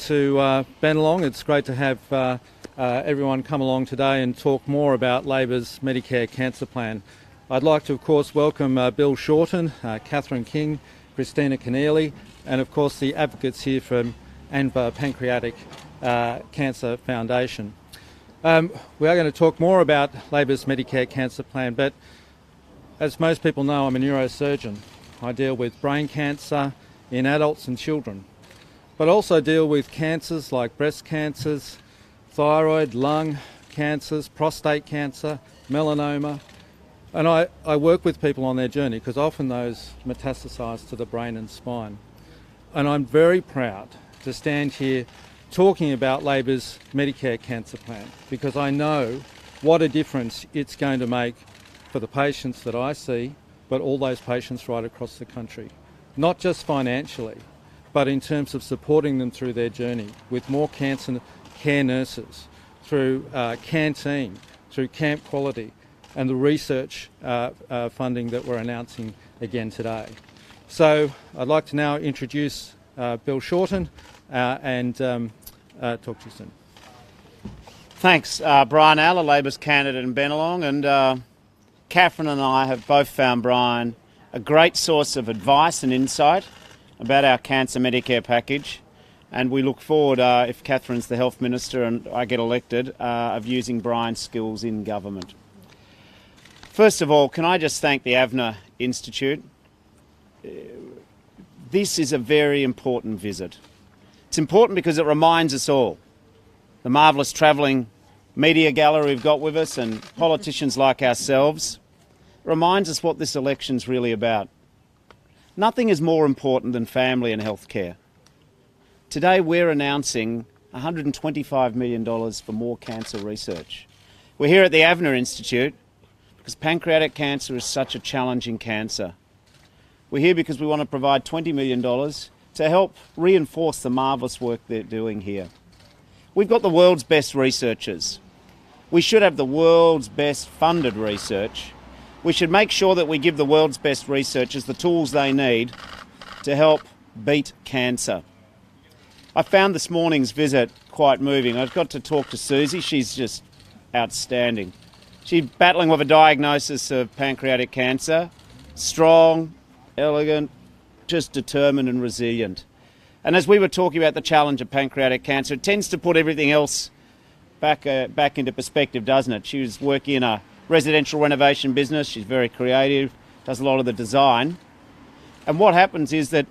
to Bennelong. It's great to have everyone come along today and talk more about Labor's Medicare Cancer Plan. I'd like to, of course, welcome Bill Shorten, Catherine King, Christina Keneally, and, of course, the advocates here from ANVA Pancreatic Cancer Foundation. We are going to talk more about Labor's Medicare Cancer Plan, but as most people know, I'm a neurosurgeon. I deal with brain cancer in adults and children, but also deal with cancers like breast cancers, thyroid, lung cancers, prostate cancer, melanoma, and I work with people on their journey because often those metastasise to the brain and spine. And I'm very proud to stand here talking about Labor's Medicare Cancer Plan because I know what a difference it's going to make for the patients that I see, but all those patients right across the country. Not just financially, but in terms of supporting them through their journey with more cancer care nurses, through Canteen, through Camp Quality, and the research funding that we're announcing again today. So I'd like to now introduce Bill Shorten and talk to you soon. Thanks. Brian Alla, Labor's candidate in Bennelong, and Catherine and I have both found Brian a great source of advice and insight about our cancer Medicare package, and we look forward, if Catherine's the Health Minister and I get elected, of using Brian's skills in government. First of all, can I just thank the AVNA Institute? This is a very important visit. It's important because it reminds us all, the marvellous travelling media gallery we've got with us and politicians like ourselves, reminds us what this election's really about. Nothing is more important than family and health care. Today we're announcing $125 million for more cancer research. We're here at the AVNA Institute because pancreatic cancer is such a challenging cancer. We're here because we want to provide $20 million to help reinforce the marvellous work they're doing here. We've got the world's best researchers. We should have the world's best funded research. We should make sure that we give the world's best researchers the tools they need to help beat cancer. I found this morning's visit quite moving. I got to talk to Susie. She's just outstanding. She's battling with a diagnosis of pancreatic cancer. Strong, elegant, just determined and resilient. And as we were talking about the challenge of pancreatic cancer, it tends to put everything else back into perspective, doesn't it? She was working in a residential renovation business. She's very creative, does a lot of the design. And what happens is that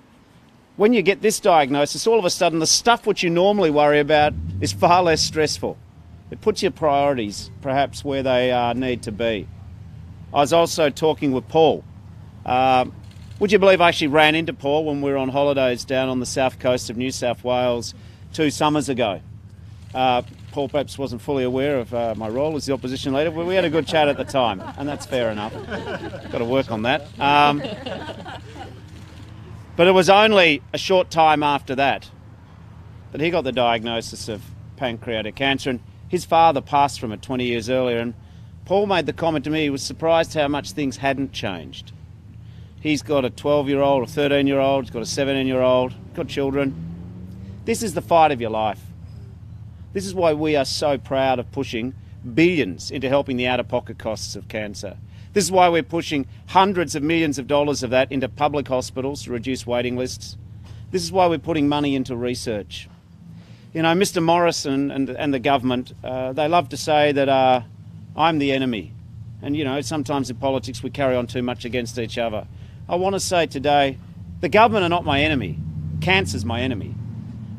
when you get this diagnosis, all of a sudden the stuff which you normally worry about is far less stressful. It puts your priorities perhaps where they need to be. I was also talking with Paul. Would you believe I actually ran into Paul when we were on holidays down on the south coast of New South Wales 2 summers ago? Paul perhaps wasn't fully aware of my role as the opposition leader, but we had a good chat at the time, and that's fair enough. Got to work on that. But it was only a short time after that he got the diagnosis of pancreatic cancer, and his father passed from it 20 years earlier, and Paul made the comment to me he was surprised how much things hadn't changed. He's got a 12-year-old, a 13-year-old, he's got a 17-year-old, got children. This is the fight of your life. This is why we are so proud of pushing billions into helping the out-of-pocket costs of cancer. This is why we're pushing hundreds of millions of dollars of that into public hospitals to reduce waiting lists. This is why we're putting money into research. You know, Mr Morrison and the government, they love to say that I'm the enemy. And, you know, sometimes in politics we carry on too much against each other. I want to say today, the government are not my enemy. Cancer's my enemy.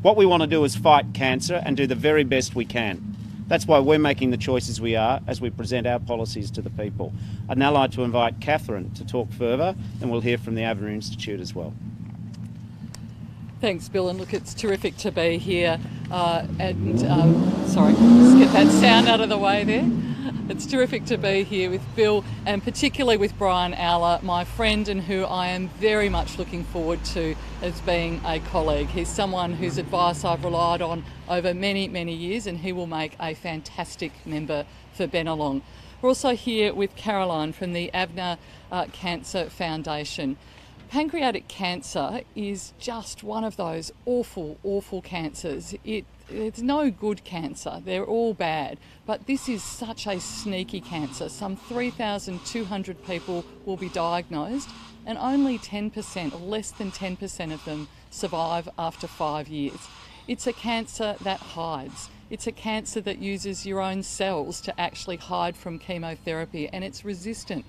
What we want to do is fight cancer and do the very best we can. That's why we're making the choices we are as we present our policies to the people. I'd now like to invite Catherine to talk further, and we'll hear from the AVNA Institute as well. Thanks, Bill, and look, it's terrific to be here. Sorry, just get that sound out of the way there. It's terrific to be here with Bill and particularly with Brian Alla, my friend and who I am very much looking forward to as being a colleague. He's someone whose advice I've relied on over many, many years, and he will make a fantastic member for Bennelong. We're also here with Caroline from the AVNA Cancer Foundation. Pancreatic cancer is just one of those awful, awful cancers. It's no good cancer, they're all bad, but this is such a sneaky cancer. Some 3,200 people will be diagnosed and only 10% or less than 10% of them survive after 5 years. It's a cancer that hides. It's a cancer that uses your own cells to actually hide from chemotherapy, and it's resistant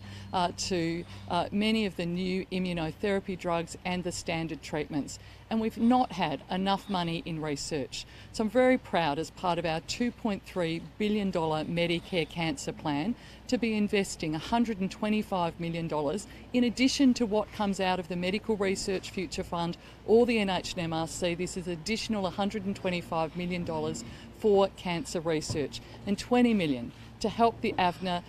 to many of the new immunotherapy drugs and the standard treatments. And we've not had enough money in research. So I'm very proud, as part of our $2.3 billion Medicare cancer plan, to be investing $125 million in addition to what comes out of the Medical Research Future Fund or the NHMRC. This is additional $125 million for cancer research, and $20 million to help the AVNA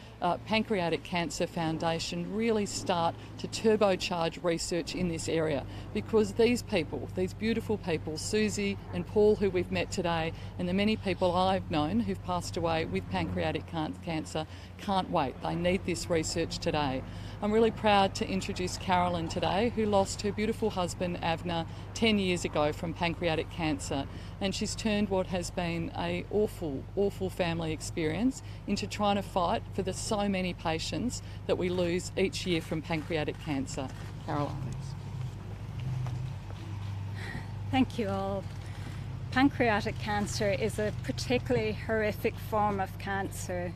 Pancreatic Cancer Foundation really start to turbocharge research in this area, because these people, these beautiful people, Susie and Paul, who we've met today, and the many people I've known who've passed away with pancreatic cancer, can't wait. They need this research today. I'm really proud to introduce Carolyn today, who lost her beautiful husband Avner 10 years ago from pancreatic cancer, and she's turned what has been an awful, awful family experience into trying to fight for the so many patients that we lose each year from pancreatic cancer. Caroline. Thank you all. Pancreatic cancer is a particularly horrific form of cancer.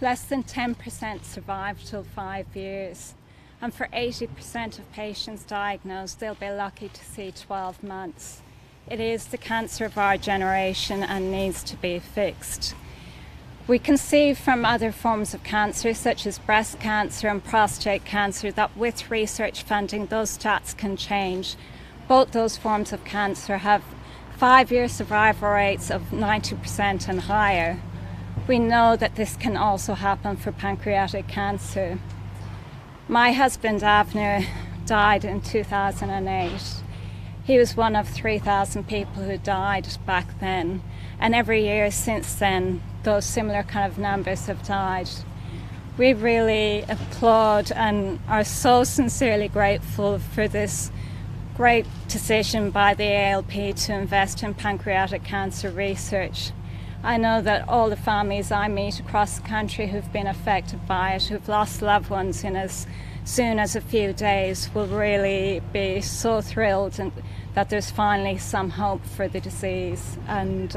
Less than 10% survive till 5 years, and for 80% of patients diagnosed, they'll be lucky to see 12 months. It is the cancer of our generation and needs to be fixed. We can see from other forms of cancer, such as breast cancer and prostate cancer, that with research funding, those stats can change. Both those forms of cancer have 5-year survival rates of 90% and higher. We know that this can also happen for pancreatic cancer. My husband Avner died in 2008. He was one of 3,000 people who died back then, and every year since then those similar kind of numbers have died. We really applaud and are so sincerely grateful for this great decision by the ALP to invest in pancreatic cancer research. I know that all the families I meet across the country who've been affected by it, who've lost loved ones in as soon as a few days, will really be so thrilled and that there's finally some hope for the disease. And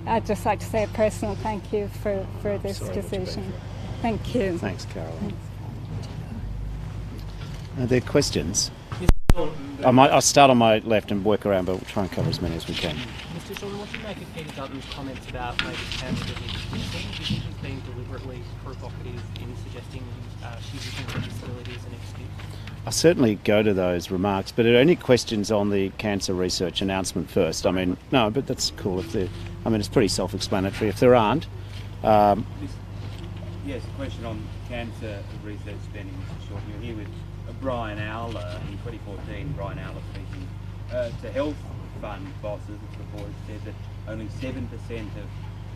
I'd just like to say a personal thank you for this decision. Thank you. Thanks, Caroline. Are there questions? I'll start on my left and work around, but we'll try and cover as many as we can. Mr. Shorten, what do you make of Peter Dutton's comments about Labor's cancer dismissing? Do you think he's being deliberately provocative in suggesting she's using disability as an excuse? I'll certainly go to those remarks, but are there any questions on the cancer research announcement first? I mean, no, but that's cool. It's pretty self-explanatory. If there aren't... Yes, a question on cancer research spending, Mr. Shorten. You're here with Brian Owler. In 2014, Brian Owler speaking to health fund bosses, it's reported, said that only 7%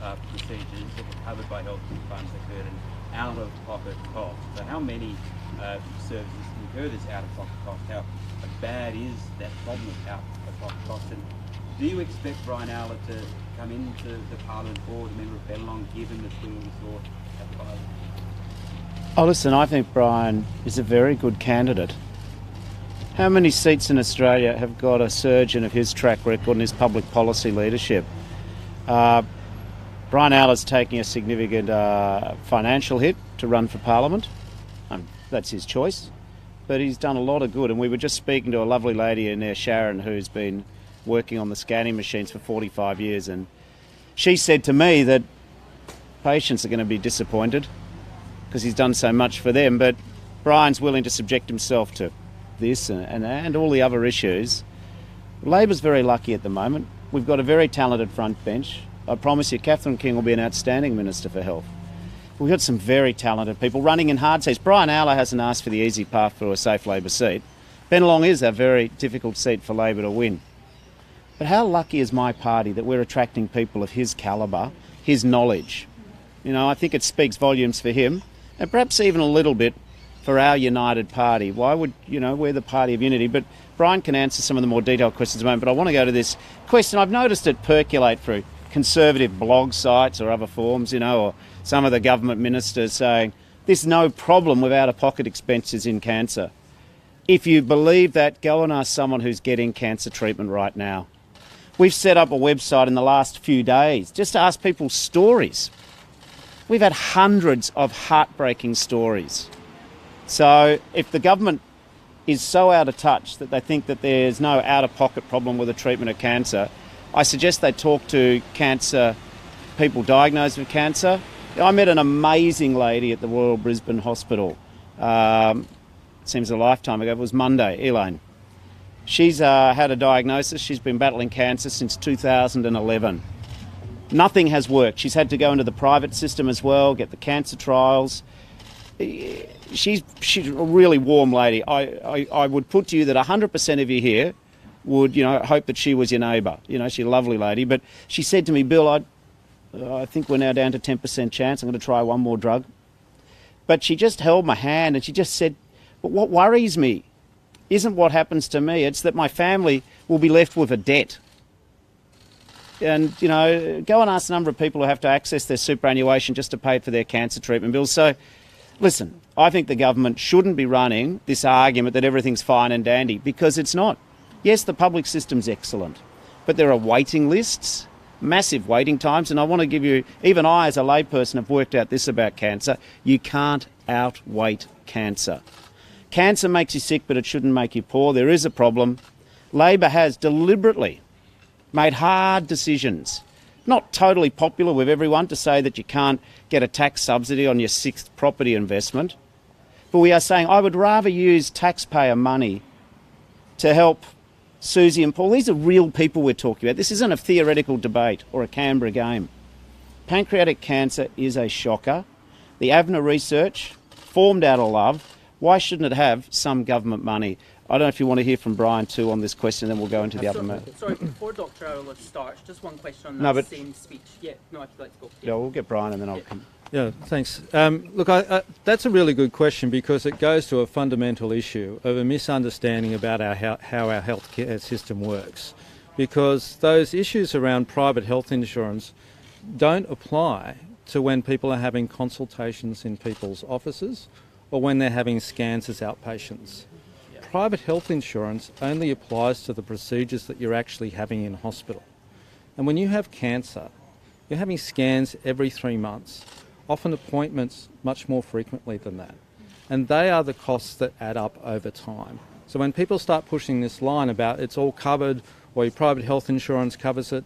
of procedures that were covered by health funds occurred in out-of-pocket costs. So how many services incur this out-of-pocket cost? How bad is that problem with out-of-pocket costs? And do you expect Brian Owler to come into the Parliament board, a member of Bennelong, given the swing we saw at the Parliament? Oh, listen, I think Brian is a very good candidate. How many seats in Australia have got a surgeon of his track record and his public policy leadership? Brian Owler's taking a significant financial hit to run for Parliament. That's his choice. But he's done a lot of good. And we were just speaking to a lovely lady in there, Sharon, who's been working on the scanning machines for 45 years. And she said to me that patients are going to be disappointed because he's done so much for them. But Brian's willing to subject himself to this and all the other issues. Labor's very lucky at the moment. We've got a very talented front bench. I promise you, Catherine King will be an outstanding Minister for Health. We've got some very talented people running in hard seats. Brian Owler hasn't asked for the easy path for a safe Labor seat. Bennelong is a very difficult seat for Labor to win. But how lucky is my party that we're attracting people of his calibre, his knowledge? You know, I think it speaks volumes for him, and perhaps even a little bit for our united party. Why would, we're the party of unity? But Brian can answer some of the more detailed questions in a moment, but I want to go to this question. I've noticed it percolate through conservative blog sites or other forums, or some of the government ministers saying there's no problem with out-of-pocket expenses in cancer. If you believe that, go and ask someone who's getting cancer treatment right now. We've set up a website in the last few days just to ask people's stories. We've had hundreds of heartbreaking stories. So if the government is so out of touch that they think that there's no out-of-pocket problem with the treatment of cancer, I suggest they talk to cancer people diagnosed with cancer. I met an amazing lady at the Royal Brisbane Hospital. Seems a lifetime ago. It was Monday, Elaine. She's had a diagnosis. She's been battling cancer since 2011. Nothing has worked. She's had to go into the private system as well, get the cancer trials. She's a really warm lady. I would put to you that 100% of you here would, hope that she was your neighbour. She's a lovely lady. But she said to me, Bill, I think we're now down to 10% chance. I'm going to try one more drug. But she just held my hand and she just said, but what worries me isn't what happens to me. It's that my family will be left with a debt. And, go and ask a number of people who have to access their superannuation just to pay for their cancer treatment bills. So, listen, I think the government shouldn't be running this argument that everything's fine and dandy, because it's not. Yes, the public system's excellent, but there are waiting lists, massive waiting times, and I want to give you, even I as a layperson have worked out this about cancer, you can't outwait cancer. Cancer makes you sick, but it shouldn't make you poor. There is a problem. Labor has deliberately made hard decisions, not totally popular with everyone, to say that you can't get a tax subsidy on your sixth property investment. But we are saying I would rather use taxpayer money to help Susie and Paul. These are real people we're talking about. This isn't a theoretical debate or a Canberra game. Pancreatic cancer is a shocker. The AVNA research, formed out of love. Why shouldn't it have some government money? I don't know if you want to hear from Brian too on this question, then we'll go into the other matter. Sorry, before Dr. Owler starts, just one question on that same speech. Yeah, no, if you'd like to go. Yeah, we'll get Brian and then I'll come. Yeah, thanks. Look, that's a really good question, because it goes to a fundamental issue of a misunderstanding about how our healthcare system works. Because those issues around private health insurance don't apply to when people are having consultations in people's offices or when they're having scans as outpatients. Private health insurance only applies to the procedures that you're actually having in hospital. And when you have cancer, you're having scans every 3 months, often appointments much more frequently than that. And they are the costs that add up over time. So when people start pushing this line about it's all covered or your private health insurance covers it,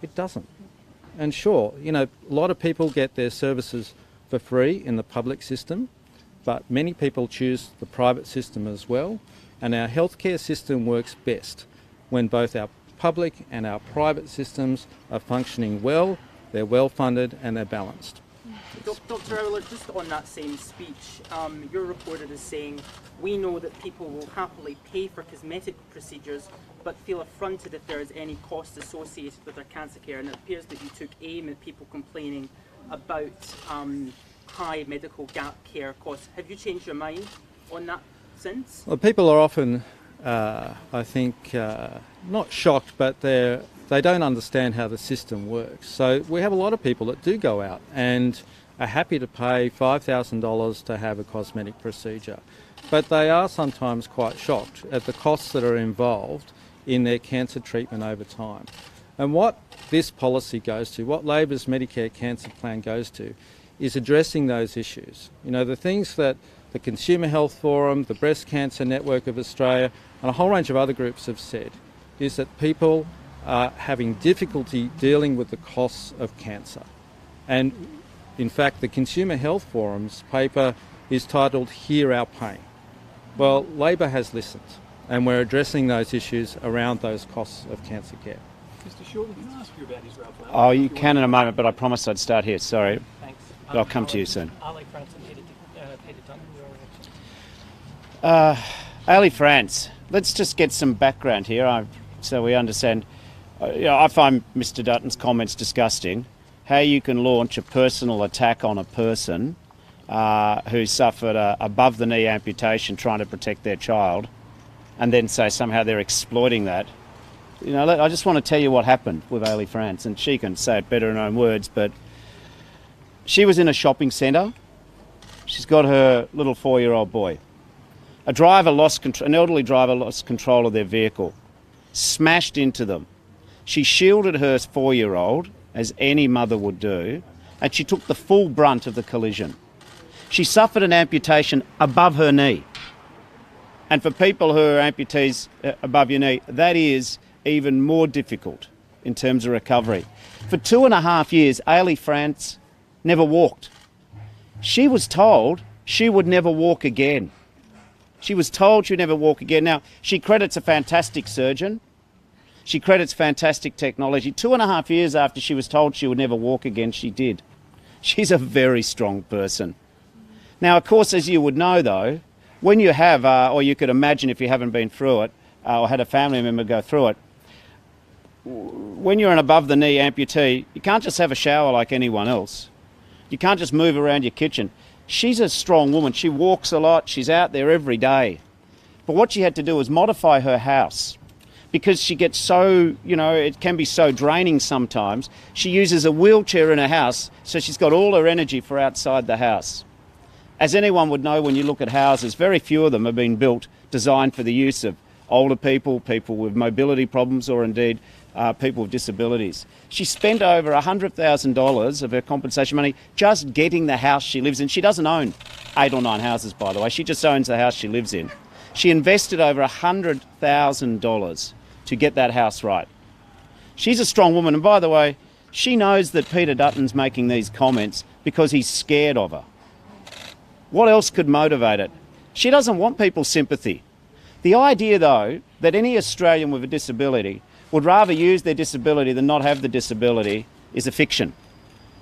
it doesn't. And sure, a lot of people get their services for free in the public system, but many people choose the private system as well. And our healthcare system works best when both our public and our private systems are functioning well, they're well funded and they're balanced. Dr. Owler, just on that same speech, you're reported as saying, we know that people will happily pay for cosmetic procedures but feel affronted if there is any cost associated with their cancer care, and it appears that you took aim at people complaining about high medical gap care costs. Have you changed your mind on that since? Well, people are often, I think, not shocked, but they don't understand how the system works. So we have a lot of people that do go out and are happy to pay $5,000 to have a cosmetic procedure. But they are sometimes quite shocked at the costs that are involved in their cancer treatment over time. And what this policy goes to, what Labor's Medicare Cancer Plan goes to, is addressing those issues. The things that the Consumer Health Forum, the Breast Cancer Network of Australia, and a whole range of other groups have said, is that people are having difficulty dealing with the costs of cancer. And in fact, the Consumer Health Forum's paper is titled Hear Our Pain. Well, Labor has listened, and we're addressing those issues around those costs of cancer care. Mr. Shorten, can I ask you about Israel Folau? Oh, you can in a moment, but I promised I'd start here. Sorry. Thanks. I'll come to you soon. Ali France and Peter Dunn. Ali France, let's just get some background here so we understand. I find Mr. Dutton's comments disgusting. How you can launch a personal attack on a person who suffered a above-the-knee amputation trying to protect their child, and then say somehow they're exploiting that. You know, I just want to tell you what happened with Ailey France, and she can say it better in her own words, but she was in a shopping centre. She's got her little 4-year-old boy. An elderly driver lost control of their vehicle, smashed into them. She shielded her 4-year-old, as any mother would do, and she took the full brunt of the collision. She suffered an amputation above her knee. And for people who are amputees above your knee, that is even more difficult in terms of recovery. For 2.5 years, Ailey France never walked. She was told she would never walk again. She was told she'd never walk again. Now, she credits a fantastic surgeon. She credits fantastic technology. 2.5 years after she was told she would never walk again, she did. She's a very strong person. Now, of course, as you would know, though, when you have, or you could imagine if you haven't been through it, or had a family member go through it, when you're an above-the-knee amputee, you can't just have a shower like anyone else. You can't just move around your kitchen. She's a strong woman. She walks a lot. She's out there every day. But what she had to do was modify her house because she gets so, it can be so draining sometimes. She uses a wheelchair in her house, so she's got all her energy for outside the house. As anyone would know, when you look at houses, very few of them have been built, designed for the use of older people, people with mobility problems, or indeed people with disabilities. She spent over $100,000 of her compensation money just getting the house she lives in. She doesn't own 8 or 9 houses, by the way. She just owns the house she lives in. She invested over $100,000 to get that house right. She's a strong woman. And by the way, she knows that Peter Dutton's making these comments because he's scared of her. What else could motivate it? She doesn't want people's sympathy. The idea, though, that any Australian with a disability would rather use their disability than not have the disability is a fiction.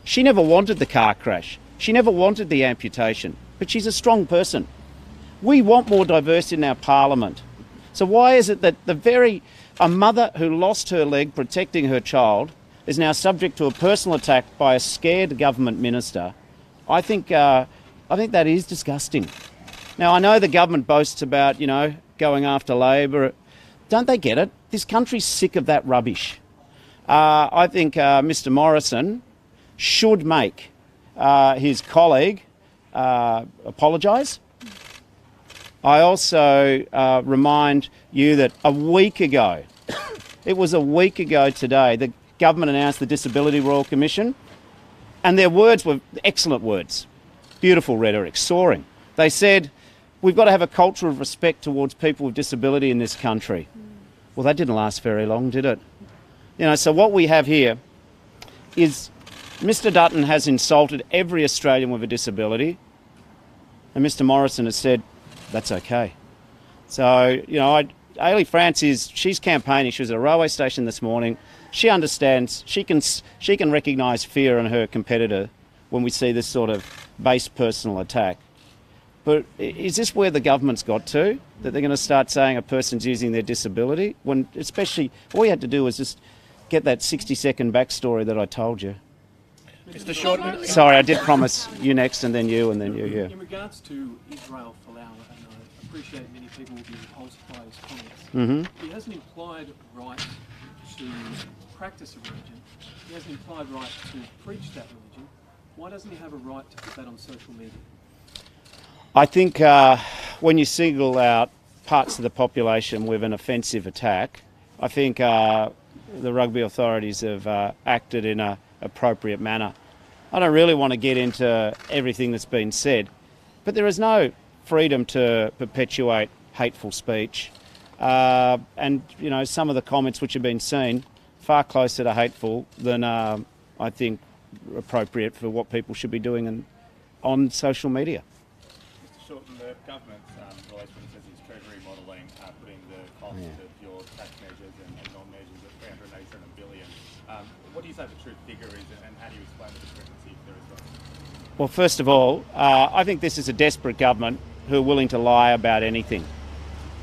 She never wanted the car crash. She never wanted the amputation, but she's a strong person. We want more diversity in our parliament. So why is it that a mother who lost her leg protecting her child is now subject to a personal attack by a scared government minister? I think that is disgusting. Now, I know the government boasts about, going after Labor. Don't they get it? This country's sick of that rubbish. I think Mr Morrison should make his colleague apologise. I also remind you that a week ago, it was a week ago today, the government announced the Disability Royal Commission, and their words were excellent words. Beautiful rhetoric, soaring. They said, we've got to have a culture of respect towards people with disability in this country. Well, that didn't last very long, did it? So what we have here is Mr Dutton has insulted every Australian with a disability, and Mr Morrison has said, that's okay. So, Ailey France she's campaigning. She was at a railway station this morning. She understands, she can recognise fear in her competitor when we see this sort of base personal attack. But is this where the government's got to? That they're going to start saying a person's using their disability? When especially, all you had to do was just get that 60-second backstory that I told you. Mr. Shorten. Sorry, I did promise you next and then you and then you, yeah. In regards to Israel Folau, and I appreciate many people will be repulsed by his comments, he has an implied right to practice a religion. He has an implied right to preach that religion. Why doesn't he have a right to put that on social media? I think when you single out parts of the population with an offensive attack, I think the rugby authorities have acted in an appropriate manner. I don't really want to get into everything that's been said, but there is no freedom to perpetuate hateful speech. And, some of the comments which have been seen, far closer to hateful than I think appropriate for what people should be doing on social media. Shorten, the government's release when it says its treasury modelling, putting the cost of your tax measures and non-measures at $387 billion. What do you say the true figure is, and how do you explain the discrepancy if there is one? Well, first of all, I think this is a desperate government who are willing to lie about anything.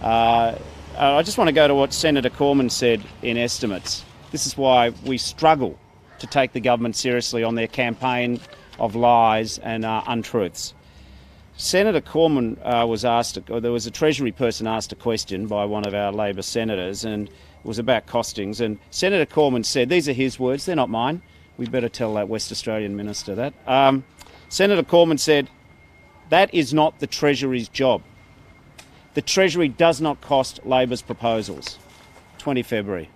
I just want to go to what Senator Cormann said in estimates. This is why we struggle to take the government seriously on their campaign of lies and untruths. Senator Cormann was asked, or there was a Treasury person asked a question by one of our Labor senators, and it was about costings. And Senator Cormann said, these are his words, they're not mine. We better tell that West Australian minister that. Senator Cormann said, that is not the Treasury's job. The Treasury does not cost Labor's proposals. 20 February.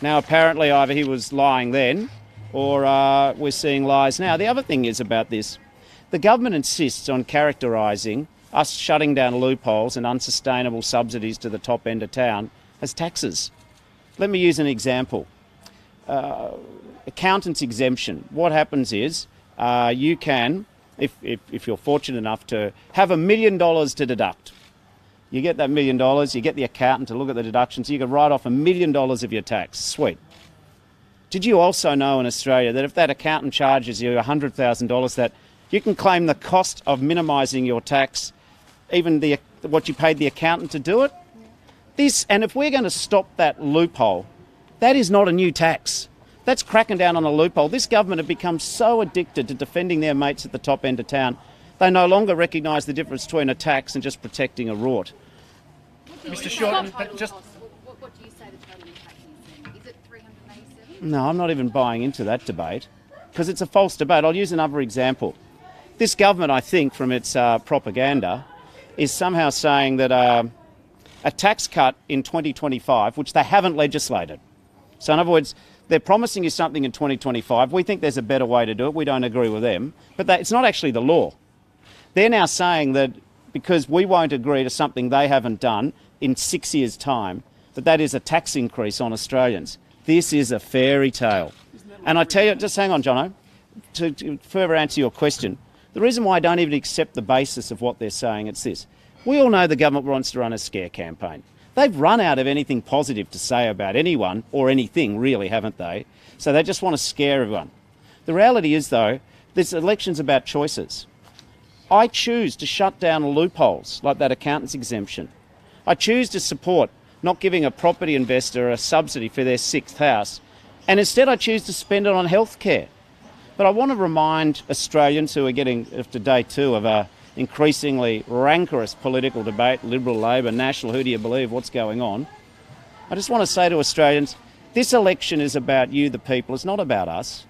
Now, apparently either he was lying then or we're seeing lies now. The other thing is about this. The government insists on characterising us shutting down loopholes and unsustainable subsidies to the top end of town as taxes. Let me use an example. Accountant's exemption. What happens is you can, if you're fortunate enough to have $1 million to deduct, you get that $1 million, you get the accountant to look at the deductions, you can write off $1 million of your tax. Sweet. Did you also know in Australia that if that accountant charges you $100,000, that you can claim the cost of minimising your tax, even what you paid the accountant to do it? And if we're going to stop that loophole, that is not a new tax. That's cracking down on a loophole. This government have become so addicted to defending their mates at the top end of town, they no longer recognise the difference between a tax and just protecting a rort. Mr. Shorten, just... What do you say the total impact is? Is it 387? No, I'm not even buying into that debate, because it's a false debate. I'll use another example. This government, I think, from its propaganda, is somehow saying that a tax cut in 2025, which they haven't legislated. So in other words, they're promising you something in 2025. We think there's a better way to do it. We don't agree with them. But it's not actually the law. They're now saying that because we won't agree to something they haven't done in 6 years' time, that is a tax increase on Australians. This is a fairy tale. And I tell you, just hang on, Jono, to further answer your question, the reason why I don't even accept the basis of what they're saying, it's this. We all know the government wants to run a scare campaign. They've run out of anything positive to say about anyone or anything, really, haven't they? So they just want to scare everyone. The reality is, though, this election's about choices. I choose to shut down loopholes like that accountant's exemption. I choose to support not giving a property investor a subsidy for their sixth house, and instead I choose to spend it on healthcare. But I want to remind Australians who are getting to day two of a increasingly rancorous political debate, Liberal, Labor, National, who do you believe, what's going on? I just want to say to Australians, this election is about you, the people, it's not about us.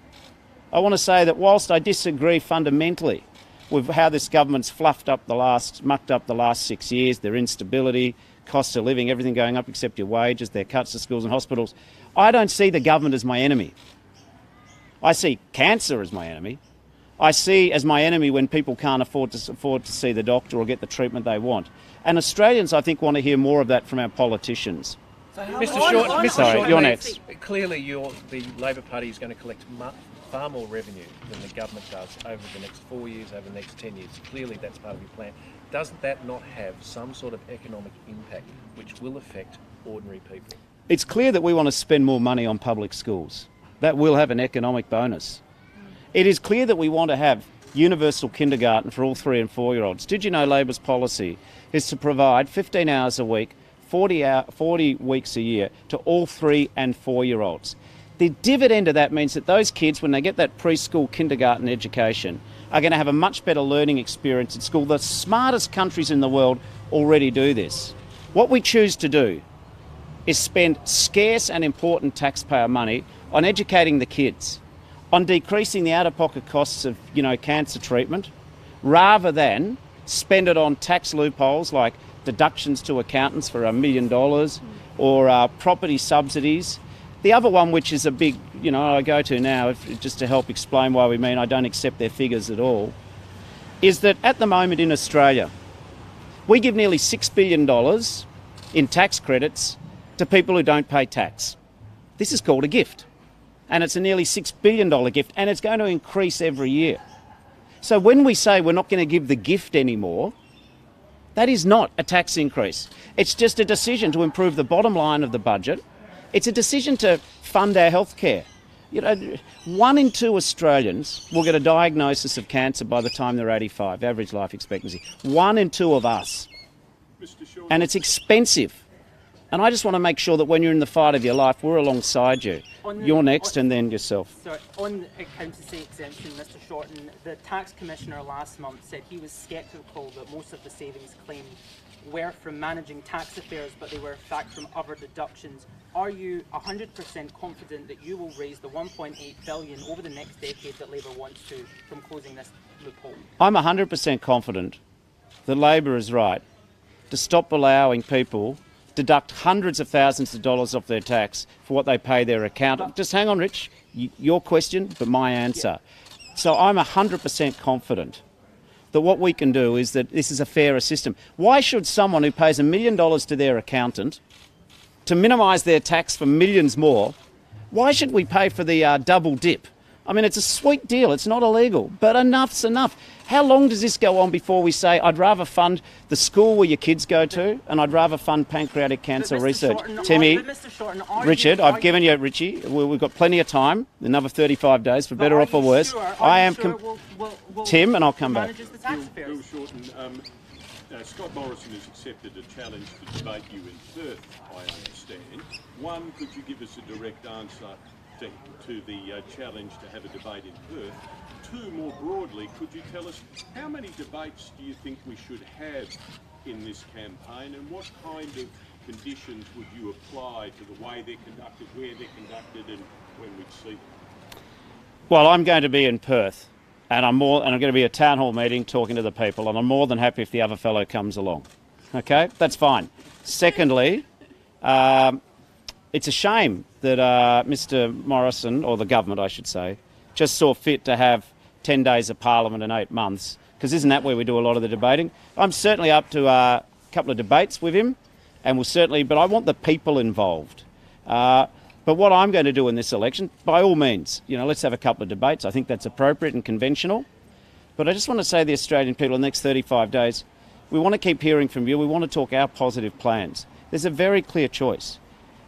I want to say that whilst I disagree fundamentally with how this government's mucked up the last 6 years, their instability, cost of living, everything going up except your wages, their cuts to schools and hospitals, I don't see the government as my enemy. I see cancer as my enemy. I see as my enemy when people can't afford to see the doctor or get the treatment they want. And Australians, I think, want to hear more of that from our politicians. Mr. Shorten, Sorry, you're next. Clearly, the Labor Party is going to collect far more revenue than the government does over the next 4 years, over the next 10 years. Clearly, that's part of your plan. Doesn't that not have some sort of economic impact which will affect ordinary people? It's clear that we want to spend more money on public schools. That will have an economic bonus. It is clear that we want to have universal kindergarten for all 3 and 4 year olds. Did you know Labor's policy is to provide 15 hours a week, 40 weeks a year to all 3 and 4 year olds? The dividend of that means that those kids, when they get that preschool kindergarten education, are going to have a much better learning experience at school. The smartest countries in the world already do this. What we choose to do is spend scarce and important taxpayer money on educating the kids, on decreasing the out-of-pocket costs of, cancer treatment, rather than spend it on tax loopholes like deductions to accountants for $1 million or property subsidies. The other one, which is a big, I go to now, just to help explain why we mean I don't accept their figures at all, is that at the moment in Australia, we give nearly $6 billion in tax credits to people who don't pay tax. This is called a gift. And it's a nearly $6 billion gift, and it's going to increase every year. So when we say we're not going to give the gift anymore, that is not a tax increase. It's just a decision to improve the bottom line of the budget. It's a decision to fund our healthcare. 1 in 2 Australians will get a diagnosis of cancer by the time they're 85, average life expectancy. 1 in 2 of us. And it's expensive. And I just want to make sure that when you're in the fight of your life, we're alongside you. You're next and then yourself. Sorry, on accountancy exemption, Mr Shorten, the tax commissioner last month said he was sceptical that most of the savings claimed were from managing tax affairs, but they were in fact from other deductions. Are you 100% confident that you will raise the 1.8 billion over the next decade that Labour wants to from closing this loophole? I'm 100% confident that Labor is right to stop allowing people deduct hundreds of thousands of dollars off their tax for what they pay their accountant. Just hang on, Rich. Your question, but my answer. Yeah. So I'm 100% confident that what we can do is that this is a fairer system. Why should someone who pays $1 million to their accountant to minimise their tax for millions more, why should we pay for the double dip? I mean, it's a sweet deal. It's not illegal, but enough's enough. How long does this go on before we say, I'd rather fund the school where your kids go to and I'd rather fund pancreatic cancer research? Timmy, Richard, I've given you, Richie, we've got plenty of time, another 35 days, for better or for worse. I am... Tim, and I'll come back. Bill Shorten, Scott Morrison has accepted a challenge to debate you in Perth, I understand. One, could you give us a direct answer to the challenge to have a debate in Perth? Two, more broadly, could you tell us how many debates do you think we should have in this campaign, and what kind of conditions would you apply to the way they're conducted, where they're conducted, and when we'd see them? Well, I'm going to be in Perth, and I'm going to be at a town hall meeting talking to the people, and I'm more than happy if the other fellow comes along. Okay, that's fine. Secondly, it's a shame that Mr Morrison, or the government I should say, just saw fit to have 10 days of Parliament in 8 months, because isn't that where we do a lot of the debating? I'm certainly up to a couple of debates with him, and but I want the people involved. But what I'm going to do in this election, by all means, let's have a couple of debates. I think that's appropriate and conventional. But I just want to say to the Australian people in the next 35 days, we want to keep hearing from you. We want to talk our positive plans. There's a very clear choice.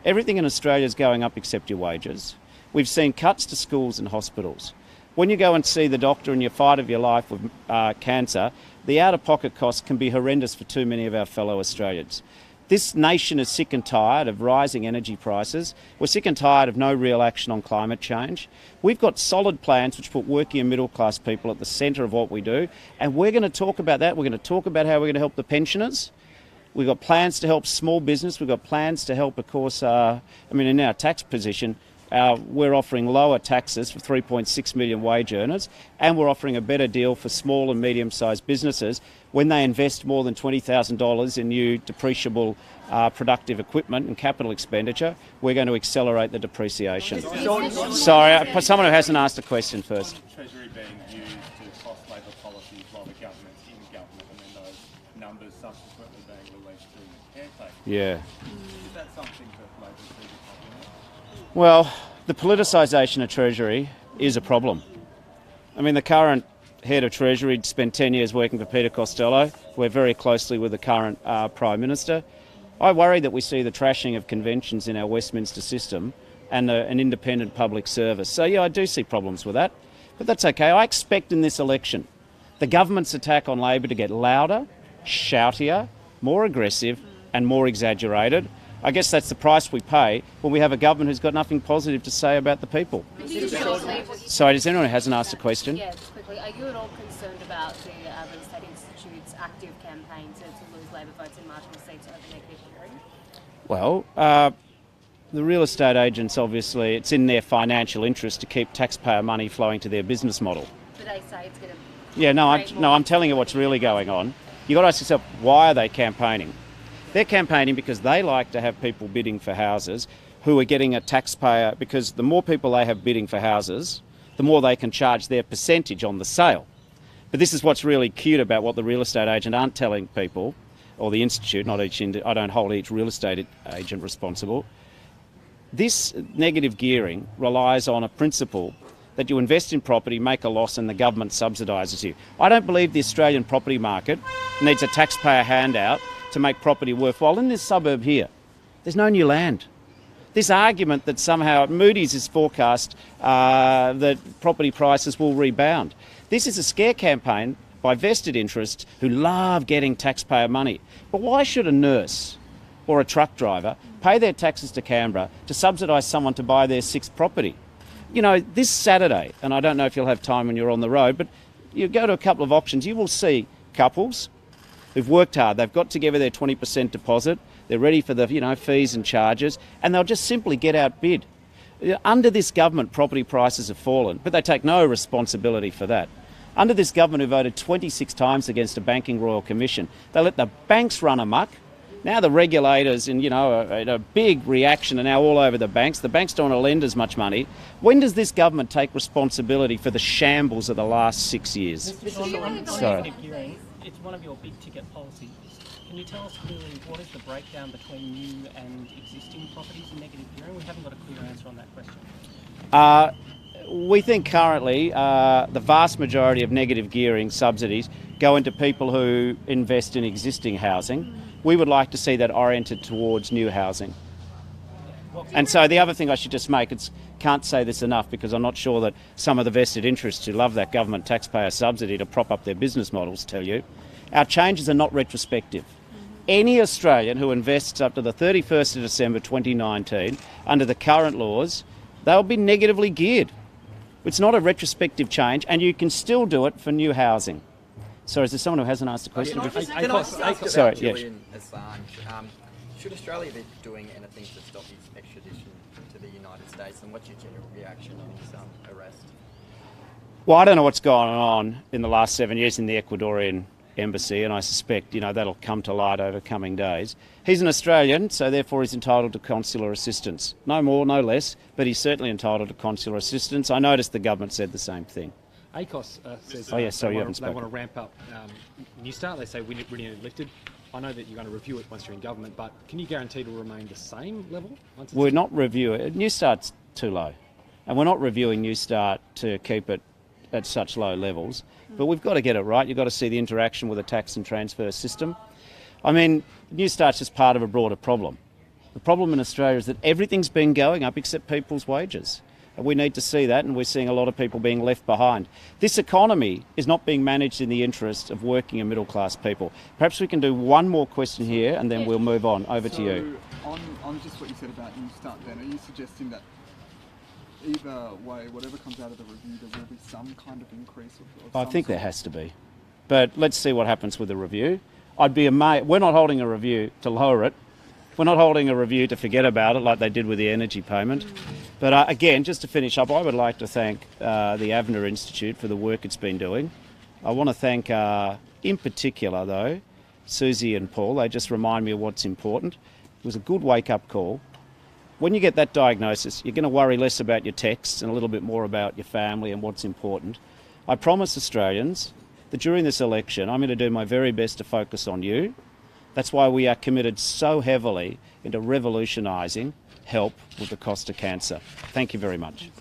Everything in Australia is going up except your wages. We've seen cuts to schools and hospitals. When you go and see the doctor in your fight of your life with cancer, the out-of-pocket costs can be horrendous for too many of our fellow Australians. This nation is sick and tired of rising energy prices. We're sick and tired of no real action on climate change. We've got solid plans which put working and middle-class people at the centre of what we do, and we're going to talk about that. We're going to talk about how we're going to help the pensioners. We've got plans to help small business. We've got plans to help, of course, in our tax position, we're offering lower taxes for 3.6 million wage earners, and we're offering a better deal for small and medium-sized businesses when they invest more than $20,000 in new depreciable productive equipment and capital expenditure. We're going to accelerate the depreciation. Sorry, someone who hasn't asked a question first. Treasury being used to cost Labor policies while the government's in government, and then those numbers subsequently being released during the caretaking. Yeah. Is that something that Labor sees as a problem? Well, the politicisation of Treasury is a problem. I mean, the current head of Treasury spent 10 years working for Peter Costello. We're very closely with the current Prime Minister. I worry that we see the trashing of conventions in our Westminster system and an independent public service. So, yeah, I do see problems with that. But that's okay. I expect in this election the government's attack on Labor to get louder, shoutier, more aggressive and more exaggerated. I guess that's the price we pay when we have a government who's got nothing positive to say about the people. Sorry, does anyone who hasn't asked a question? Yeah, just quickly. Are you at all concerned about the Real Estate Institute's active campaign to lose Labor votes in marginal seats over the negative hearing? Well, the real estate agents, obviously, it's in their financial interest to keep taxpayer money flowing to their business model. But they say it's going to... Yeah, I'm telling you what's really going on. You've got to ask yourself, why are they campaigning? They're campaigning because they like to have people bidding for houses who are getting a taxpayer, because the more people they have bidding for houses, the more they can charge their percentage on the sale. But this is what's really cute about what the real estate agent aren't telling people, or the institute, I don't hold each real estate agent responsible. This negative gearing relies on a principle that you invest in property, make a loss, and the government subsidises you. I don't believe the Australian property market needs a taxpayer handout to make property worthwhile. In this suburb here, there's no new land. This argument that somehow Moody's is forecast that property prices will rebound. This is a scare campaign by vested interests who love getting taxpayer money. But why should a nurse or a truck driver pay their taxes to Canberra to subsidise someone to buy their sixth property. You know, this Saturday, and I don't know if you'll have time when you're on the road, but you go to a couple of auctions, you will see couples who've worked hard. They've got together their 20% deposit. They're ready for the, fees and charges, and they'll just simply get outbid. Under this government, property prices have fallen, but they take no responsibility for that. Under this government, who voted 26 times against a banking royal commission, they let the banks run amok. Now the regulators, in a big reaction, are now all over the banks. The banks don't want to lend as much money. When does this government take responsibility for the shambles of the last 6 years? Sorry. It's one of your big ticket policies. Can you tell us clearly what is the breakdown between new and existing properties in negative gearing? We haven't got a clear answer on that question. We think currently the vast majority of negative gearing subsidies go into people who invest in existing housing. We would like to see that oriented towards new housing. And so the other thing I should just make, can't say this enough because I'm not sure that some of the vested interests who love that government taxpayer subsidy to prop up their business models tell you, our changes are not retrospective. Any Australian who invests up to the 31st of December 2019 under the current laws, they'll be negatively geared. It's not a retrospective change, and you can still do it for new housing. Sorry, is there someone who hasn't asked a question? Can I just ask about Julian Assange? Should Australia be doing anything to stop his extradition to the United States, and what's your general reaction on his arrest? Well, I don't know what's gone on in the last 7 years in the Ecuadorian embassy, and I suspect that'll come to light over coming days. He's an Australian, so therefore he's entitled to consular assistance. No more, no less, but he's certainly entitled to consular assistance. I noticed the government said the same thing. ACOS says they want to ramp up Newstart. They say we really need it lifted. I know that you're going to review it once you're in government, but can you guarantee it'll remain the same level? We're not reviewing it. Newstart's too low, and we're not reviewing Newstart to keep it at such low levels. But we've got to get it right. You've got to see the interaction with the tax and transfer system. I mean, Newstart's just part of a broader problem. The problem in Australia is that everything's been going up except people's wages. And we need to see that, and we're seeing a lot of people being left behind. This economy is not being managed in the interest of working and middle-class people. Perhaps we can do one more question here, and then we'll move on. Over to you. On just what you said about Newstart then, are you suggesting that either way, whatever comes out of the review, there will be some kind of increase? I think there has to be. But let's see what happens with the review. I'd be amazed. We're not holding a review to lower it. We're not holding a review to forget about it like they did with the energy payment. But again, just to finish up, I would like to thank the Avner Institute for the work it's been doing. I want to thank, in particular though, Susie and Paul. They just remind me of what's important. It was a good wake-up call. When you get that diagnosis, you're going to worry less about your texts and a little bit more about your family and what's important. I promise Australians that during this election, I'm going to do my very best to focus on you. That's why we are committed so heavily into revolutionising help with the cost of cancer. Thank you very much.